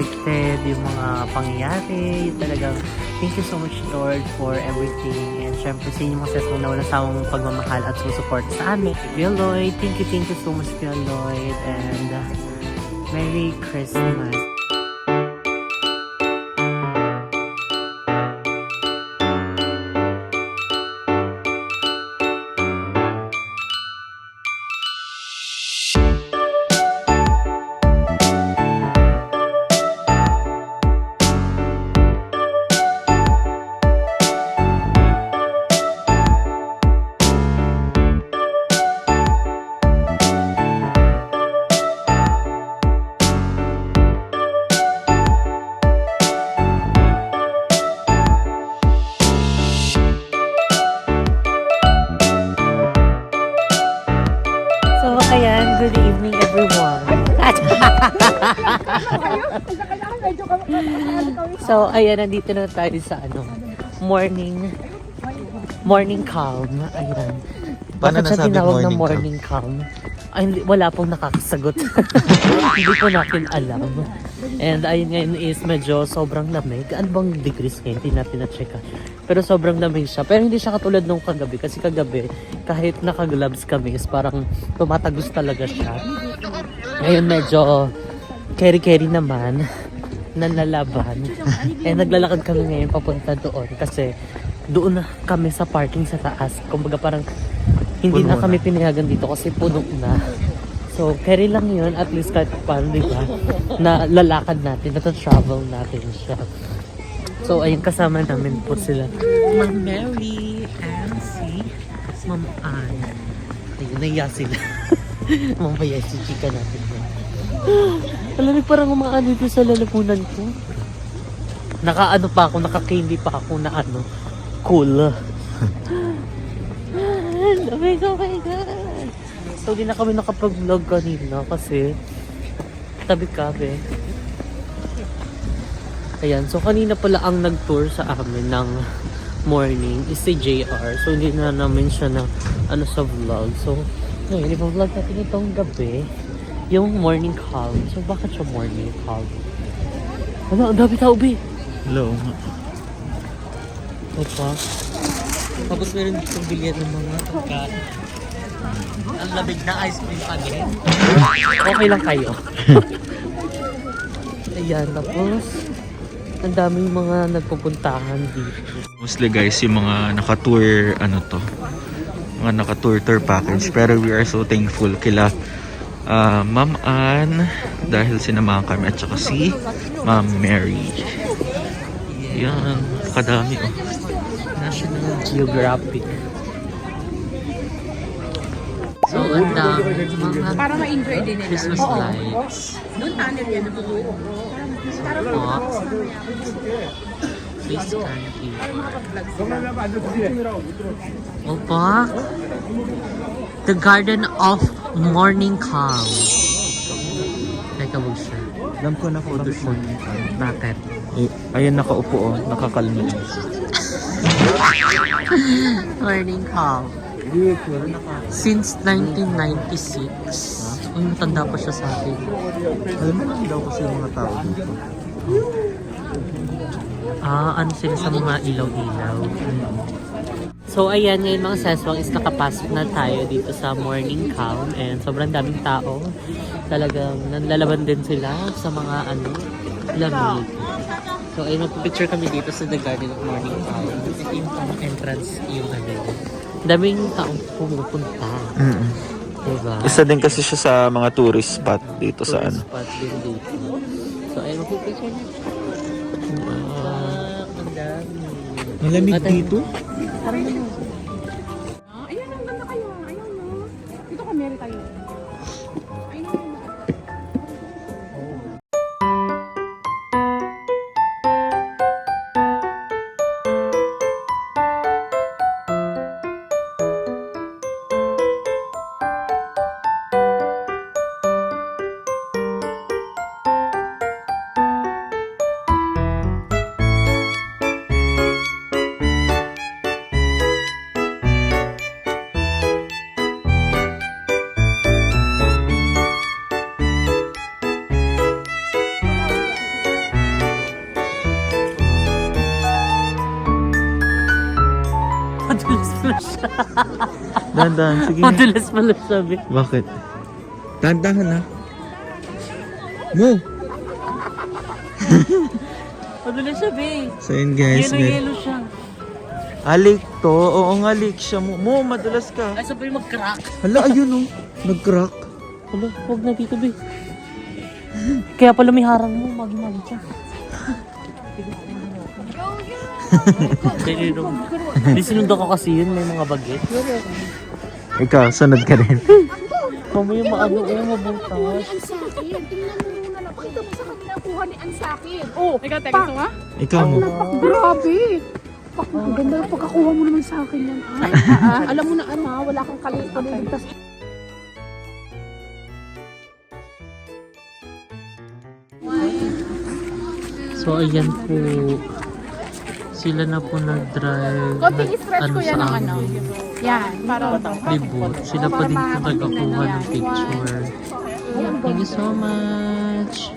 unexpected, yung mga pangyayari, talagang thank you so much Lord for everything. And syempre sa inyo mga sesong na walang samang pagmamahal at susupport sa amin. Kuya Lloyd, thank you so much Kuya Lloyd. And Merry Christmas. So, ayan, good evening everyone. So, ayan, nandito na tayo sa morning calm. Ayan. Paano Bakit siya nasabing tinawag na morning morning calm? Ay, wala pong nakakasagot. Hindi po natin alam. And ayun ngayon is medyo sobrang lamig. Ano bang degrees ngayon? Hindi natin na-check. Pero sobrang lamig siya. Pero hindi siya katulad nung kagabi. Kasi kagabi, kahit naka-gloves kami, is parang tumatagos talaga siya. Ngayon medyo carry naman. Nanlalaban. And naglalakad kami ngayon papunta doon. Kasi doon na kami sa parking sa taas. Kumbaga parang hindi na kami pinayagan dito kasi puno na. So, carry lang yun. At least kahit paano, di ba? Na lalakad natin. Nata-travel natin siya. So, ayun, kasama namin po sila. Ma'am Mary and si Ma'am Ann. Ayun, naiya sila. Mamaya si chika natin. Alam mo, parang umaan dito sa lalapunan ko. Naka-ano pa ako, naka-candy pa ako na cool. Oh my God. So, di na kami nakapag-vlog kanina kasi tabi-kabe. Ayan, so kanina pala ang nag-tour sa amin ng morning is si JR. So, hindi na namin siya na sa vlog. So, ngayon, ipa-vlog natin itong gabi. Yung morning calm. So, bakit siya morning calm? Ang dami tao, be. Hello. Opa. Tapos meron dito bilyan ng mga pagkain. Ang labig na ice cream again. Okay lang kayo. Ayan, tapos ang daming mga nagpupuntahan dito. Mostly guys, yung mga naka-tour, mga naka-tour package. Pero we are so thankful kila Ma'am Ann dahil sinamahan kami at saka si Ma'am Mary. Yan, kadami oh. National Geographic. So, ang dami mga Para ma-enjoy din nila. Christmas lights. Doon tunnel yan. Fox. Face candy. Opa. The Garden of Morning Calm. Teka, wag siya. Alam ko na photo shoot. Bakit? Ayan, nakaupo oh, nakakalma. Morning Calm. Since 1996. Uy, matanda pa siya sa akin. Alam mo lang daw kasi yung mga tao dito. Ano sila sa mga ilaw-ilaw. So, ayan, ngayon mga seswang is nakapasok na tayo dito sa Morning Calm. And sobrang daming tao. Talagang nanlalaban din sila sa mga lamig. So, ayun, magpipicture kami dito sa The Garden of Morning Calm. Ito yung entrance yung daming taong pumupunta. Diba? Isa din kasi siya sa mga tourist spot dito sa Tourist spot din dito. So, ayun, magpipicture na. Ang dami. Malamig dito? Parang Ayan, ang ganda kayo. Ayun, no? Dito ka, meron tayo. Ayun. na siya. Dahan-dahan, sige. Madulas pala sabi. Bakit? Dahan-dahan ha. Mo! Madulas siya, babe. So yun guys, Yelo-yelo siya. Alik to. Oo nga, alik siya mo. Mo, madulas ka. Ay, sabi mag-crack. Hala, ayun oh. Nag-crack. Hala, huwag na dito, babe. Kaya pala may harang mo, magi-magi siya. Di sinundan ko kasi yun, may mga bagay. Ikaw, sunod ka rin. Mamaya maano, mabutas. Ang sakit. Tingnan mo muna lang. Pakita mo sa kanila kuha ni ang sakit. Oh, teka, gusto nga? Ikaw mo. Grabe. Ang ganda yung pagkakuha mo naman sa akin yan. Alam mo na wala kang kaliligtas. So, ayan po. Sila na po nag-drive. Konting stretch ko yan ng ano. amin. Yan, para Libot. Sila pa din po nagkakuha ng picture. Thank you so much.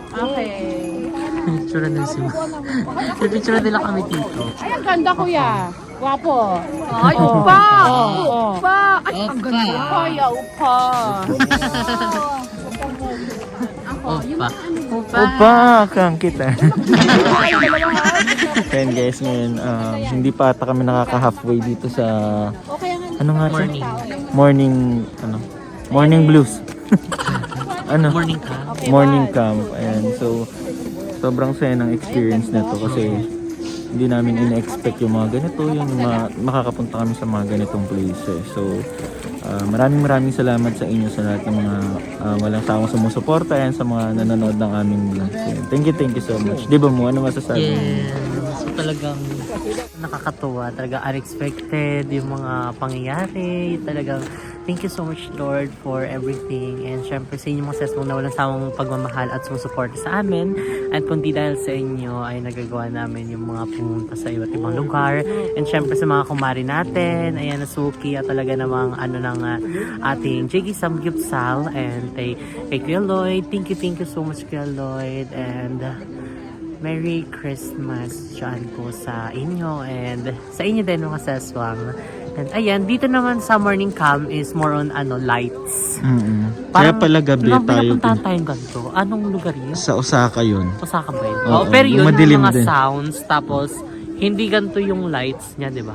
Okay. Picture na si picture nila kami dito. Ay, ang ganda kuya. Wapo. Ay, upa! Upa! Ay, ang ganda. Ay, upa. Opa. Opa, kang kita. Ayan guys, ngayon, hindi pa ata kami nakaka-halfway dito sa, ano nga siya? Morning blues. Ano? Morning ka. Morning camp. Ayan, so, sobrang saya ng experience na to kasi hindi namin ina-expect yung mga ganito, yung makakapunta kami sa mga ganitong places. So, maraming salamat sa inyo sa lahat ng mga walang sawang sumusuporta yan sa mga nanonood ng aming vlogs. Thank you so much. Di ba mo? Ano masasabi mo? Yeah. So talagang nakakatuwa. Talagang unexpected yung mga pangyayari. Talagang thank you so much Lord for everything. And syempre sa inyo mga sesmong na walang sawang pagmamahal at sumusuporta sa amin. At kundi dahil sa inyo ay nagagawa namin yung mga pumunta sa iba't ibang lugar. And syempre sa mga kumari natin. Ayan, Suki at talaga namang ano ng ating Jiggy Samgyupsal and kay Kuya Lloyd. Thank you so much Kuya Lloyd. And Merry Christmas dyan po sa inyo and sa inyo din mga seswang. And ayan, dito naman sa morning camp is more on lights. Kaya pala gabi tayo. Pinapuntahan tayong ganito. Anong lugar yun? Sa Osaka yun. Osaka ba yun? Oo, pero yun, madilim yung mga din. sounds, tapos hindi ganito yung lights niya, di ba?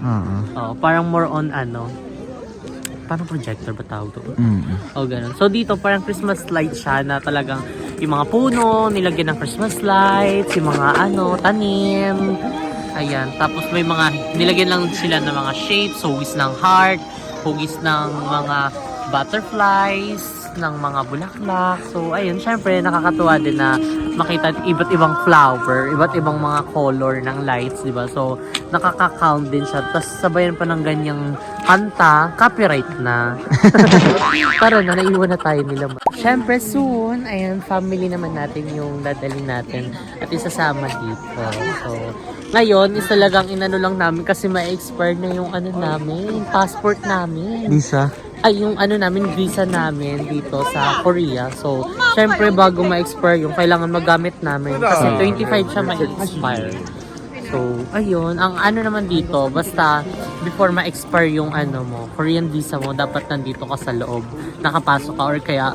Parang more on parang projector ba tawag doon? O ganun. So dito parang Christmas light siya na talagang yung mga puno, nilagyan ng Christmas lights, yung mga tanim. Ayan. Tapos may mga, nilagyan lang sila ng mga shapes, hugis ng heart, hugis ng mga butterflies, ng mga bulaklak. So ayun, syempre nakakatuwa din na makita iba't ibang flower, iba't ibang mga color ng lights, di ba? So nakaka-count din siya. Tapos sabayan pa ng ganyang kanta, copyright na. Tara na, naiwan na tayo nila. Syempre soon, ayan, family naman natin yung dadalhin natin at isasama dito. So ngayon, is talagang inano lang namin kasi ma-expire na yung namin, passport namin. Lisa? Ay, yung namin, visa namin dito sa Korea. So, syempre bago ma-expire yung kailangan magamit namin kasi 25 siya ma-expire. So, ayun, ang naman dito, basta before ma-expire yung mo, Korean visa mo, dapat nandito ka sa loob, nakapasok ka or kaya,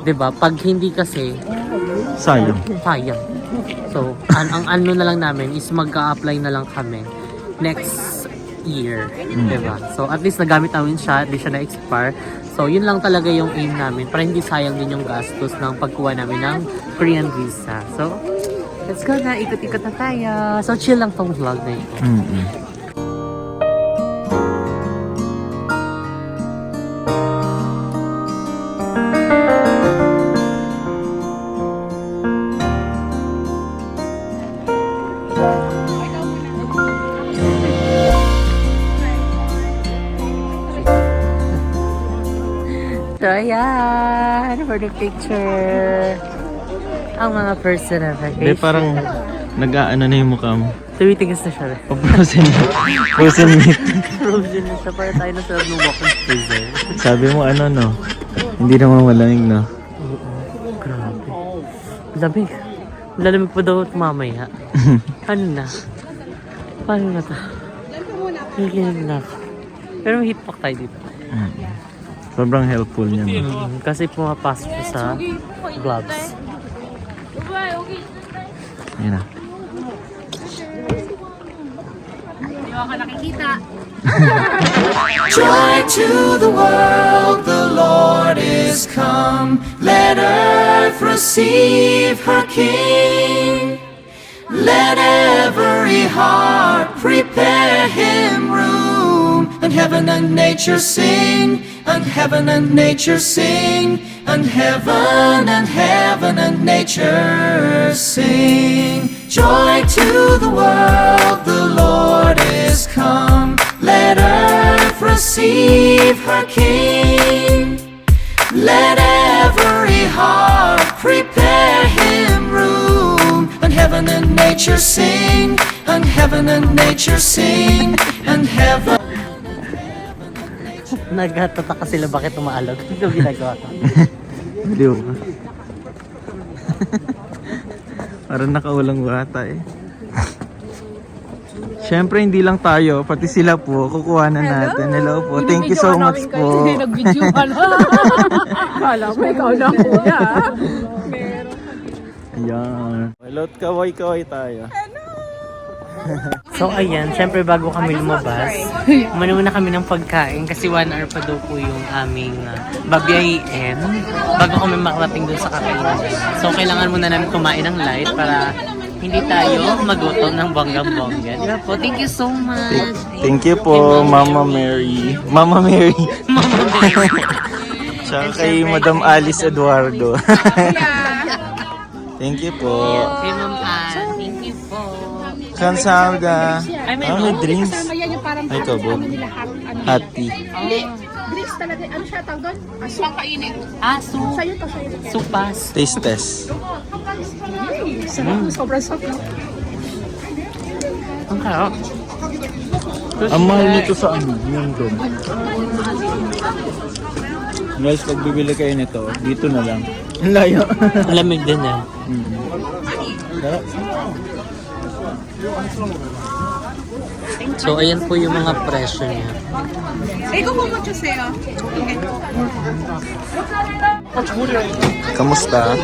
'di ba? Pag hindi kasi Sayang. So, ang na lang namin is mag-a-apply na lang kami next year, diba? So, at least nagamit namin siya, hindi siya na-expire. So, yun lang talaga yung aim namin para hindi sayang din yung gastos ng pagkuha namin ng Korean visa. So, let's go na, ikot-ikot na tayo. So, chill lang tong vlog na ito. So, ayan, for the picture. Ang mga person na vacation. Hindi, parang nag-aano na yung mukha mo. Tumitigas na siya. Frozen meat. Frozen na siya. Para tayo na sa ng walking freezer. Sabi mo no? Hindi naman malamig, no? Grabe. Lamig. Lalamig pa daw mamaya. Ano na? Paano na to? Kikinig na ako. Pero may heat pack tayo dito. Sobrang helpful niya. Kasi pumapasok siya sa gloves. Yan na. Hindi ako nakikita. Joy to the world, the Lord is come. Let earth receive her King. Let every heart prepare him room. And heaven and nature sing, and heaven and nature sing, and heaven and nature sing. Joy to the world, the Lord is come. Let earth receive her King. Let every heart prepare him room. And heaven and nature sing, and heaven and nature sing, and heaven. Nagtataka sila bakit umaalog. Ito ginagawa ko. Hindi ko. Parang nakaulang bata eh. Siyempre hindi lang tayo, pati sila po, kukuha na natin. Hello po, thank you so much po. Nag-video ka na. Kala mo, ikaw na kuya. Ayan. Hello, kaway-kaway tayo. So ayan, syempre bago kami lumabas, umano muna kami ng pagkain kasi 1 hour pa daw po yung aming babiyahin bago kami makarating dun sa kakainan. So kailangan muna namin kumain ng light para hindi tayo magutom ng bonggang-bongga. Di ba po? Thank you so much. Thank you po, Mama Mary. Mama Mary. Mama Mary. Tsaka kay Madam Alice Eduardo. Thank you po. Kay Ma'am Ann, thank you po. Kansada. Ay, may May drinks. Kasama yan yung parang Ay, ito, ano Bob. nila, ano. Hot tea. Hindi. Drinks talaga. Ano siya tawag doon? Aso. Ang kainin. Aso. Sa'yo to, sa'yo to. Supas. Taste test. Sarap. Sobrang sarap. Ang sarap. Ang mahal nito sa ano, yung dom. Guys, pag bibili kayo nito, dito na lang. Ang layo. Ang lamig din eh. Sarap. So ayan po yung mga presyo niya. Ikaw po mo sa'yo. Kamusta?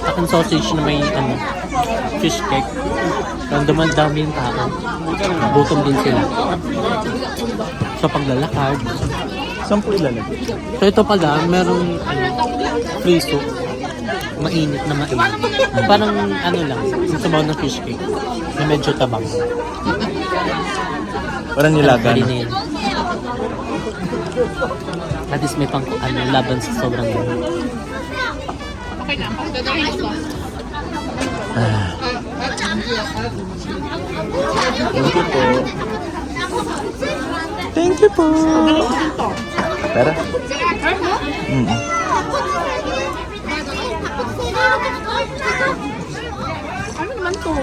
Aking sausage na may fish cake. Ang dami yung tao. Gutom din sila. Sa paglalakad. Saan po ilalagay? So ito pala, merong free soup. Mainit na mainit. Parang ano lang, yung sabaw ng fish cake. Na medyo tabang. Parang nilaga. Pwede na yun. At least may pang laban sa sobrang yun. Okay lang. Dadalhin ko. Thank you po. Tara. Ano naman to?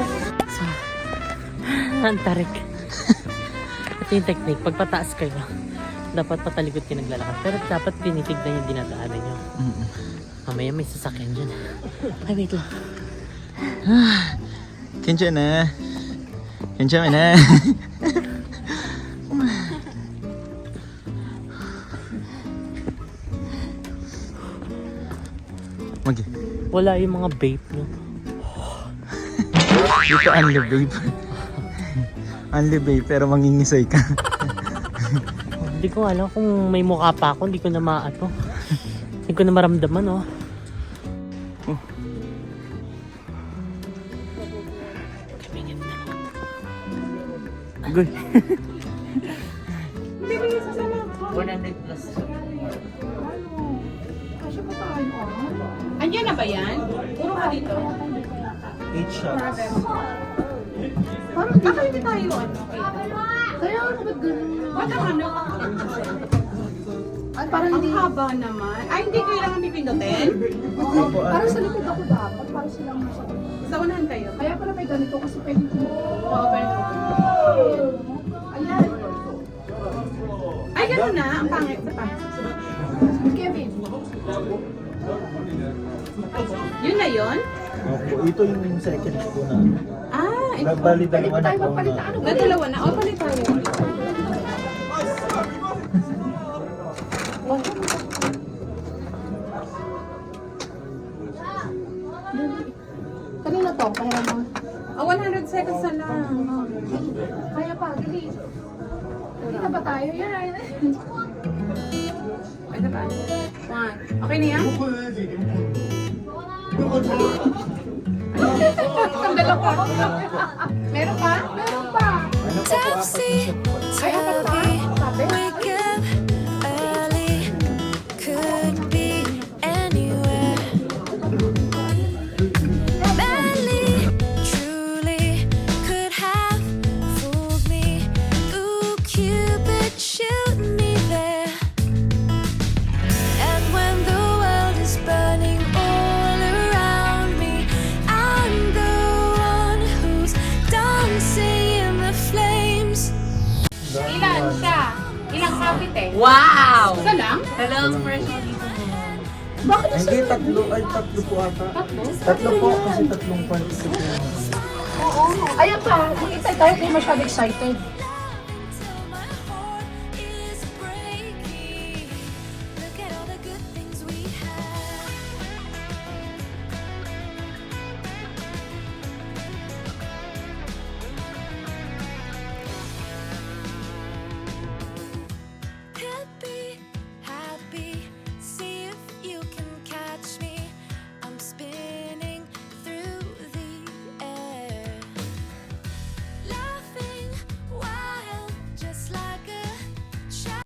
Ang tarik. Ito yung technique. Pag pataas kayo, dapat patalikod kayo naglalakad. Pero dapat tinitignan yung dinadaanan nyo. Mamaya may sasakyan dyan. Ay, wait lang. Kensya na. Kensya na. Magi. Wala yung mga vape nyo. Dito unli babe. Unli babe pero mangingisay ka. Hindi ko alam kung may mukha pa ako. Hindi ko na maato. Hindi ko na maramdaman, oh. Agoy. 100 plus. Andiyan na ba yan? Puro ka dito. 8 shots. Parang baka hindi tayo ano. Kaya ano ba't ganun? Ba't ang ano? Ay, parang ang haba naman. Ay, hindi kailangan pipindutin? Parang sa likod ako dapat, parang silang nasa. Sa unahan kayo. Kaya pala may ganito kasi pwede ko. Oo, pwede. Ayan. Ay, gano'n na. Ang pangit. Sa pa. Kevin. Yun na yun? Opo, ito yung second ko na. Ah, Pwede ba tayo magpalitan? Ano ba? Dalawa na. O, palit tayo. Kanina to, kaya mo. 100 seconds na lang. Kaya pa, dali. Hindi na ba tayo? Yan. Pwede ba? 1. Okay na yan? Ang dalawa. Meron pa? Meron pa. Topsy Kaya pa pa? Sabi? wake up early, could be anywhere. Badly, truly, could have fooled me. Ooh, Cupid, shoot me there. And when the world is burning all around me, I'm the one who's dancing in the flames. Ilan siya? Ilang kapit eh? Wow! Isa lang? Dalawang fresh mo dito. Hindi, tatlo po ata. Tatlo po, kasi tatlong parts. Oo. Ayan pa. Hintay tayo. Hindi masyado excited.